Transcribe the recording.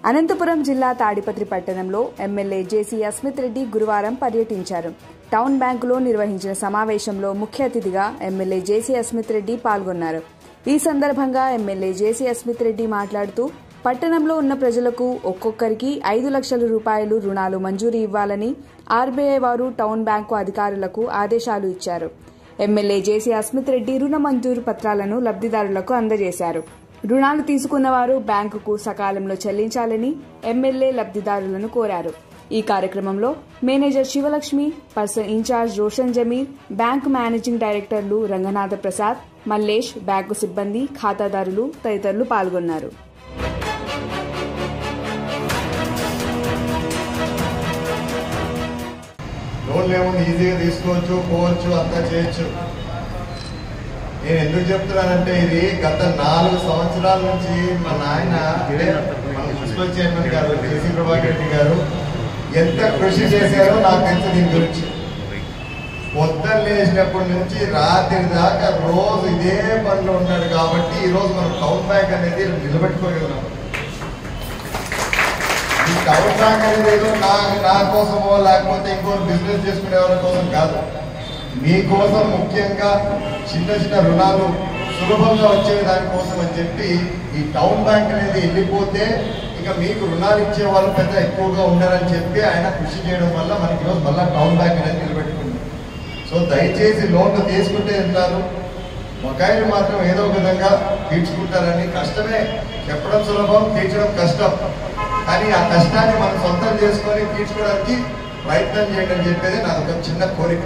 అనంతపురం జిల్లా తాడిపత్రి పట్టణంలో ఎమ్మెల్యే జేసీ అస్మిత్ రెడ్డి గురువారం పర్యటించారు. టౌన్ బ్యాంకులో నిర్వహించిన సమావేశంలో ముఖ్య అతిథిగా ఎమ్మెల్యే జేసీ అస్మిత్ రెడ్డి పాల్గొన్నారు. ఈ సందర్భంగా ఎమ్మెల్యే జేసీ అస్మిత్ రెడ్డి మాట్లాడుతూ పట్టణంలో ఉన్న ప్రజలకు ఒక్కొక్కరికి 5 లక్షల రూపాయలు రుణాలు మంజూరు ఇవ్వాలని ఆర్బీఐ వారు టౌన్ బ్యాంకు అధికారులకు ఆదేశాలు ఇచ్చారు. ఎమ్మెల్యే జేసీ అస్మిత్ రెడ్డి రుణ మంజూరు పత్రాలను లబ్ధిదారులకు అందజేశారు. రుణాలు తీసుకున్న వారు బ్యాంకుకు సకాలంలో చెల్లించాలని ఎమ్మెల్యే లబ్ధిదారులను కోరారు. ఈ కార్యక్రమంలో manager Sivalakshmi, person in charge Roshan Jameer, bank managing డైరెక్టర్లు రంగనాథ ప్రసాద్, మల్లేష్, బ్యాంకు సిబ్బంది, ఖాతాదారులు తదితరులు పాల్గొన్నారు. లోన్లు ఈజీగా తీసుకోవచ్చు, పోవచ్చు, అంతా చేయొచ్చు. నేను ఎందుకు చెప్తున్నానంటే ఇది గత 4 సంవత్సరాల నుంచి మా నాయన మున్సిపల్ చైర్మన్ గారు జేసీ ప్రభాకర్ రెడ్డి గారు ఎంత కృషి చేశారో నాకు తెలుసు. దీని గురించి పొద్దున్న లేచినప్పటి నుంచి రాత్రి దాకా రోజు ఇదే పనిలో ఉన్నాడు. కాబట్టి ఈరోజు మనం టౌన్ బ్యాంక్ అనేది నిలబెట్టుకోగలం. ఈ టౌన్ బ్యాంక్ అనేది ఏదో నా కోసమో లేకపోతే ఇంకో బిజినెస్ చేసుకునే వాళ్ళ కోసం కాదు, మీకోసం ముఖ్యంగా చిన్న చిన్న రుణాలు సులభంగా వచ్చే దానికోసం అని చెప్పి ఈ టౌన్ బ్యాంక్ అనేది వెళ్ళిపోతే ఇక మీకు రుణాలు ఇచ్చే వాళ్ళు పెద్ద ఎక్కువగా ఉండాలని చెప్పి ఆయన కృషి చేయడం వల్ల మనకి ఈరోజు మళ్ళీ టౌన్ బ్యాంక్ అనేది నిలబెట్టుకుంది. సో దయచేసి లోన్లు తీసుకుంటే ఉంటారు, బకాయిలు మాత్రం ఏదో ఒక విధంగా తీర్చుకుంటారని. కష్టమే, చెప్పడం సులభం, తీర్చడం కష్టం. కానీ ఆ కష్టాన్ని మనం సొంతం చేసుకొని తీర్చుకోవడానికి ప్రయత్నం చేయండి అని చెప్పేది నాకు ఒక చిన్న కోరిక.